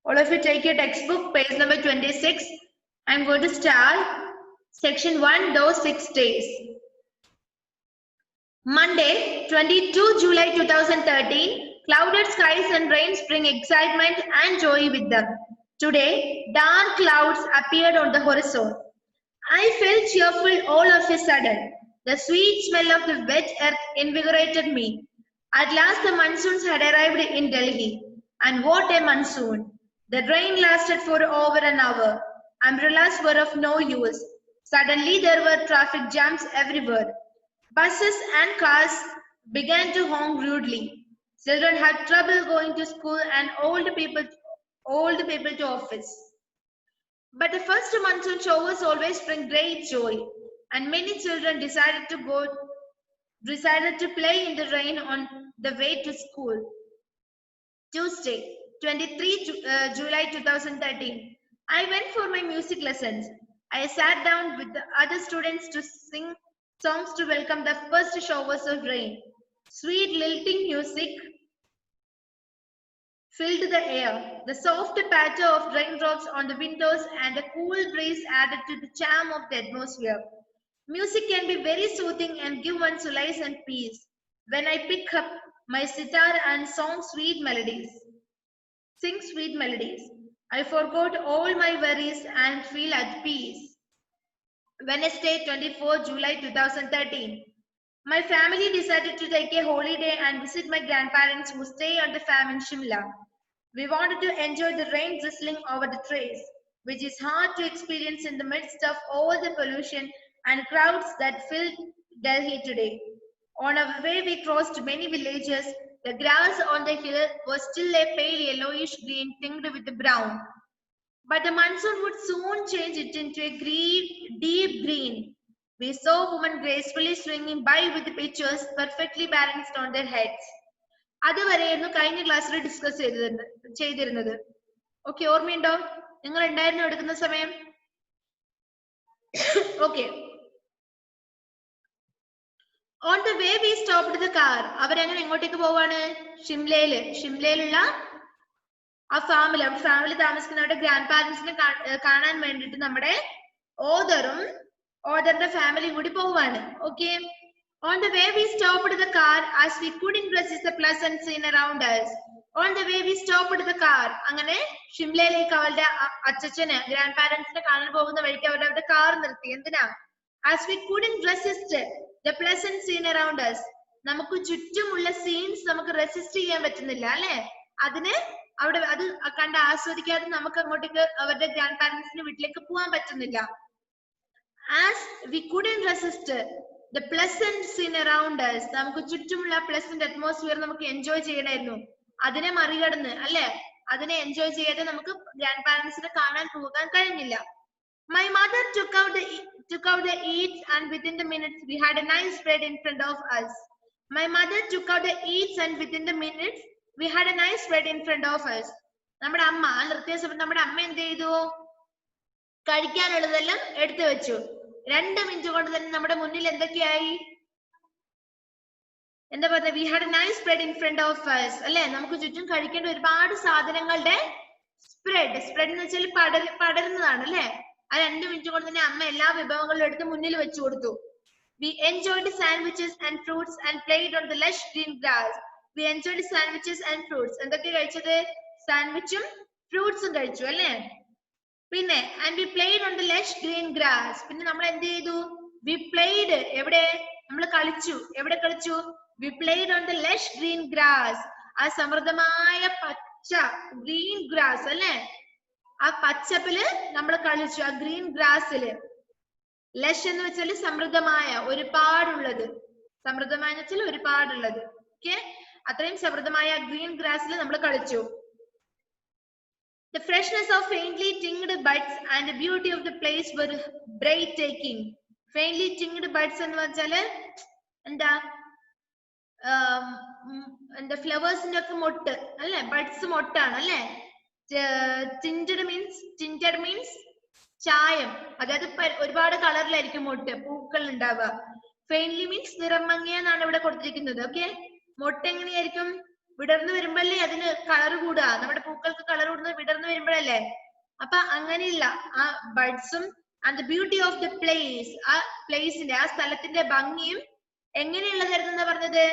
All of you take your textbook, page number 26. I'm going to start section 1, those 6 days. Monday, 22 July 2013, clouded skies and rains bring excitement and joy with them. Today, dark clouds appeared on the horizon. I felt cheerful all of a sudden. The sweet smell of the wet earth invigorated me. At last the monsoons had arrived in Delhi. And what a monsoon! The rain lasted for over an hour. Umbrellas were of no use. Suddenly there were traffic jams everywhere. Buses and cars began to honk rudely. Children had trouble going to school and old people to office. But the first monsoon showers always bring great joy, and many children decided to play in the rain on the way to school. Tuesday, 23 July 2013. I went for my music lessons. I sat down with the other students to sing songs to welcome the first showers of rain. Sweet lilting music filled the air. The soft patter of raindrops on the windows and a cool breeze added to the charm of the atmosphere. Music can be very soothing and give one solace and peace. When I pick up my sitar and sing sweet melodies, I forgot all my worries and feel at peace. Wednesday, 24 July 2013. My family decided to take a holiday and visit my grandparents who stay on the farm in Shimla. We wanted to enjoy the rain drizzling over the trees, which is hard to experience in the midst of all the pollution and crowds that fill Delhi today. On our way, we crossed many villages. The grass on the hill was still a pale yellowish green tinged with brown. But the monsoon would soon change it into a deep green. We saw women gracefully swinging by with pitchers perfectly balanced on their heads. അതുവരെയായിരുന്നു കഴിഞ്ഞ ക്ലാസ്സിൽ discuss ചെയ്തിരുന്നത്. Okay, ഓർമ്മയുണ്ടോ? നിങ്ങൾ ഉണ്ടായിരുന്നു എടുക്കുന്ന സമയം? Okay. On the way we stopped the car. അവരങ്ങനെ എങ്ങോട്ടേക്ക് പോവാണ്? ഷിംലയിലുള്ള ആ ഫാമിൽ താമസിക്കുന്നവരുടെ ഗ്രാൻഡ് പാരന്റ്സിനെ കാണാൻ വേണ്ടിട്ട് നമ്മുടെ ഓദറിന്റെ ഫാമിലിയും കൂടി പോവാണ്. Okay. On the way we stopped the car as we couldn't resist the pleasant scene around us. On the way we stopped the car. അങ്ങനെ ഷിംലയിലേക്ക് അവരുടെ അച്ഛനെ ഗ്രാൻഡ് പാരന്റ്സിനെ കാണാൻ പോകുന്ന വഴിക്ക് അവരുടെ കാർ നിർത്തി. എന്തിനാ? As we couldn't resist the pleasant scene around us. നമുക്ക് ചുറ്റുമുള്ള സീൻസ് നമുക്ക് റെസിസ്റ്റ് ചെയ്യാൻ പറ്റുന്നില്ല, അല്ലെ? അത് കണ്ട് ആസ്വദിക്കാതെ നമുക്ക് അങ്ങോട്ടേക്ക് അവരുടെ ഗ്രാൻഡ് പാരന്റ്സിന്റെ വീട്ടിലേക്ക് പോകാൻ പറ്റുന്നില്ല. As we couldn't resist the pleasant scene around us. നമുക്ക് ചുറ്റുമുള്ള pleasant atmosphere നമുക്ക് എൻജോയ് ചെയ്യണമായിരുന്നു. അതിനെ മറികടന്ന്, അല്ലെ? അതിനെ എൻജോയ് ചെയ്യാതെ നമുക്ക് ഗ്രാൻഡ് പാരന്റ്സിനെ കാണാൻ പോകാൻ കഴിഞ്ഞില്ല. My mother took out the eats and within the minutes we had a nice spread in front of us. My mother took out the eats and within the minutes we had a nice spread in front of us. നമ്മുടെ അമ്മ നിർത്തിയ സമയത്ത് നമ്മുടെ അമ്മ എന്ത് ചെയ്തു? കഴിക്കാനുള്ളതെല്ലാം എടുത്തു വെച്ചു. 2 മിനിറ്റ് കൊണ്ട് തന്നെ നമ്മുടെ മുന്നിൽ എന്തൊക്കെയായി? എന്താ പറയുക? We had a nice spread in front of us. അല്ലെ? നമുക്ക് ചുറ്റും കഴിക്കേണ്ട ഒരുപാട് സാധനങ്ങളുടെ സ്പ്രെഡ് എന്ന് വെച്ചാൽ പടരുന്നതാണ്, അല്ലെ? ആ 2 മിനിറ്റ് കൊണ്ട് തന്നെ അമ്മ എല്ലാ വിഭവങ്ങളും എടുത്ത് മുന്നിൽ വെച്ചു കൊടുത്തു. We enjoyed sandwiches and fruits and played on the lush green grass. We enjoyed sandwiches and fruits. എന്തൊക്കെ കഴിച്ചത്? സാൻഡ്വിച്ചും ഫ്രൂട്ട്സും കഴിച്ചു, അല്ലെ? പിന്നെ and we played on the lush green grass. പിന്നെ നമ്മൾ എന്ത് ചെയ്തു? We played. എവിടെ? നമ്മൾ കളിച്ചു. എവിടെ കളിച്ചു? We played on the lush green grass. ആ സമൃദ്ധമായ പച്ച ഗ്രീൻ ഗ്രാസ്, അല്ലെ? ആ പച്ചപ്പില് നമ്മൾ കളിച്ചു. ആ ഗ്രീൻ ഗ്രാസില്. ലഷ് എന്ന് വെച്ചാൽ സമൃദ്ധമായ, ഒരുപാടുള്ളത്. സമൃദ്ധമായ എന്ന് വെച്ചാൽ ഒരുപാടുള്ളത്. ഓക്കെ, അത്രയും സമൃദ്ധമായ ഗ്രീൻ ഗ്രാസിൽ നമ്മൾ കളിച്ചു. The freshness of faintly tinged buds and the beauty of the place were breathtaking. Faintly tinged buds എന്ന് വെച്ചാല് എന്താ? ഫ്ലവേഴ്സിന്റെ ഒക്കെ മൊട്ട്, അല്ലെ? ബഡ്സ് മൊട്ടാണ്, അല്ലെ? ടിൻറ്റഡ് മീൻസ് ചായം, അതായത് ഒരുപാട് കളറിലായിരിക്കും മൊട്ട്, പൂക്കൾ ഉണ്ടാവുക. ഫെയിൻലി മീൻസ് നിറം മങ്ങിയ എന്നാണ് ഇവിടെ കൊടുത്തിരിക്കുന്നത്. ഓക്കെ, മൊട്ട് എങ്ങനെയായിരിക്കും? വിടർന്നു വരുമ്പല്ലേ അതിന് കളർ കൂടുക. നമ്മുടെ പൂക്കൾക്ക് കളർ കൂടുന്നത് വിടർന്നു വരുമ്പോൾ സ്ഥലല്ലേ. അപ്പൊ അങ്ങനെയുള്ള ആ ബഡ്സും and the beauty of the place, ആ പ്ലേസിന്റെ ആ സ്ഥലത്തിന്റെ ഭംഗിയും എങ്ങനെയുള്ളതായിരുന്നു പറഞ്ഞത്?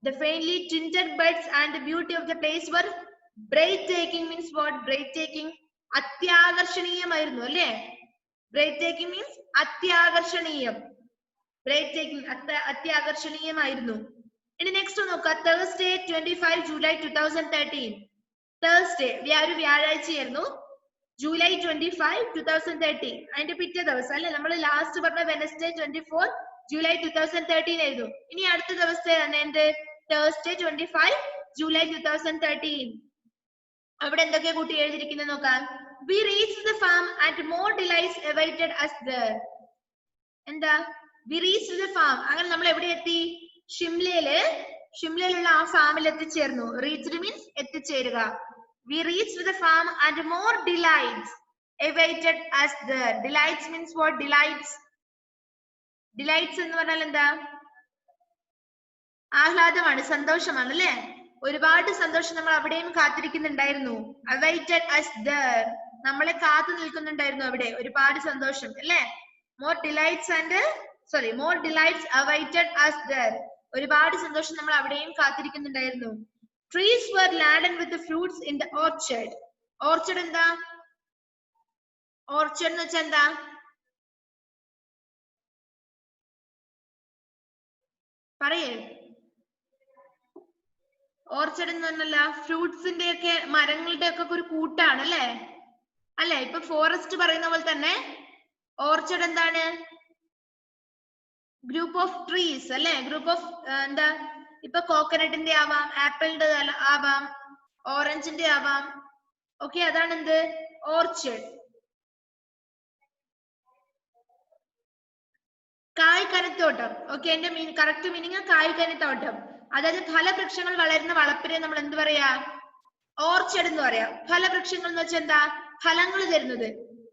The faintly tinted buds and the beauty of the place were breathtaking. Means what? Breathtaking, അത്യാകർഷണീയമായിരുന്നു അല്ലേ? Breathtaking means അത്യാകർഷണീയം. Breathtaking, അത്യാകർഷണീയമായിരുന്നു. ഇനി നെക്സ്റ്റ് നോക്കുക. Thursday 25 July 2013. Thursday ഒരു വ്യാഴാഴ്ചയായിരുന്നു, July 25 2013. അതിന്റെ പിറ്റേ ദിവസം അല്ലെ, നമ്മൾ ലാസ്റ്റ് പറഞ്ഞ Wednesday 24 July 2013 ആയിരുന്നു. ഇനി അടുത്ത ദിവസത്തെ തന്നെ എന്ത്? Thursday 25 July 2013. അവിടെ എന്തൊക്കെയാ കൂട്ടി എഴുതിയിരിക്കുന്നത് നോക്കാം. We reached the farm and more delights awaited us there. എന്താ? We reached the farm. അങ്ങനെ നമ്മൾ എവിടെ എത്തി? ഷിംലയിലുള്ള ആ ഫാമിൽ എത്തിച്ചേർന്നു. Reached means എത്തിച്ചേരുക. We reached the farm and more delights awaited us there. Delights means what? Delights എന്ന് പറഞ്ഞാൽ എന്താ? ആഹ്ലാദമാണ്, സന്തോഷമാണ് അല്ലെ. ഒരുപാട് സന്തോഷം നമ്മൾ അവിടെയും കാത്തിരിക്കുന്നുണ്ടായിരുന്നു. Awaited us there, നമ്മളെ കാത്തു നിൽക്കുന്നുണ്ടായിരുന്നു അവിടെ. ഒരുപാട് സന്തോഷം അല്ലെ. More delights awaited us there. ഒരുപാട് സന്തോഷം നമ്മൾ അവിടെയും കാത്തിരിക്കുന്നുണ്ടായിരുന്നു. Trees were laden with the fruits in the orchard. Orchard എന്താ? Orchard എന്ന് വെച്ചാൽ എന്താ? പറയേ. ഓർച്ചഡ് എന്ന് പറഞ്ഞല്ല, ഫ്രൂട്ട്സിന്റെ ഒക്കെ മരങ്ങളുടെ ഒക്കെ ഒരു കൂട്ടാണ് അല്ലെ. അല്ലെ, ഇപ്പൊ ഫോറസ്റ്റ് പറയുന്ന പോലെ തന്നെ ഓർച്ചഡ് എന്താണ്? ഗ്രൂപ്പ് ഓഫ് ട്രീസ് അല്ലെ. ഗ്രൂപ്പ് ഓഫ് എന്താ? ഇപ്പൊ കോക്കനട്ടിന്റെ ആവാം, ആപ്പിളിന്റെ ആവാം, ഓറഞ്ചിന്റെ ആവാം. ഓക്കെ, അതാണ് എന്ത്? ഓർച്ചഡ്. കായ്കനിത്തോട്ടം. ഓക്കെ, എന്റെ കറക്റ്റ് മീനിങ് കായ്കനിത്തോട്ടം. അതായത് ഫലവൃക്ഷങ്ങൾ വളരുന്ന വളപ്പിനെ നമ്മൾ എന്ത് പറയാ? ഓർച്ചഡ് എന്ന് പറയാം. ഫലവൃക്ഷങ്ങൾ എന്ന് വെച്ചാൽ എന്താ? ഫലങ്ങൾ തരുന്നത്.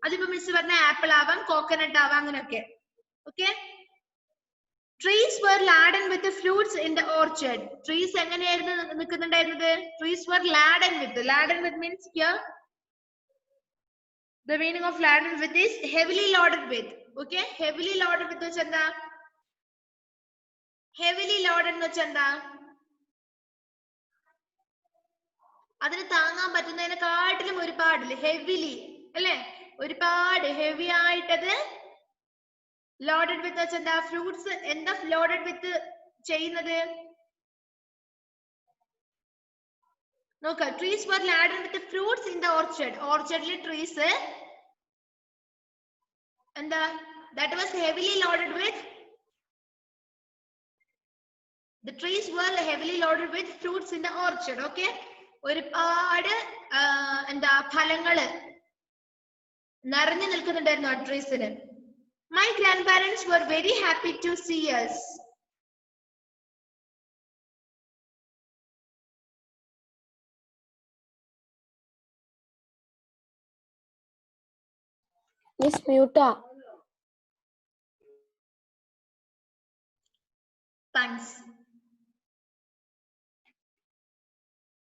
അതിപ്പോ മിസ് പറഞ്ഞ ആപ്പിൾ ആവാം, കോക്കനട്ട് ആവാം, അങ്ങനെയൊക്കെ. Okay. Trees were laden with the fruits in the orchard. Trees എങ്ങനെയായിരുന്നു നിൽക്കുന്നുണ്ടായിരുന്നത്? Trees were laden with. Laden with means here the meaning of laden with is heavily loaded with. Okay, heavily loaded with വെച്ചാൽ എന്താ? Heavily loaded എന്ന് വെച്ചാൽ എന്താ? അതിന് താങ്ങാൻ പറ്റുന്നതിനെക്കാട്ടിലും ഒരുപാട് heavily അല്ലെ, ഒരുപാട് ഹെവി ആയിട്ടത് ലോഡഡ് വിത്ത് വെച്ചാൽ എന്താ? ഫ്രൂട്ട്സ് എന്താ ലോഡഡ് വിത്ത് ചെയ്യുന്നത്? നോക്ക. Trees were laden with the fruits in the orchard. ഓർച്ചർഡിലെ ട്രീസ് എന്താ? That was heavily loaded with. The trees were heavily loaded with fruits in the orchard. Okay, ഒരുപാട് എന്താ ഫലങ്ങള് നിറഞ്ഞു നിൽക്കുന്നുണ്ടായിരുന്നു ആ ട്രീസിന്. My grandparents were very happy to see us. Miss Muta. Thanks.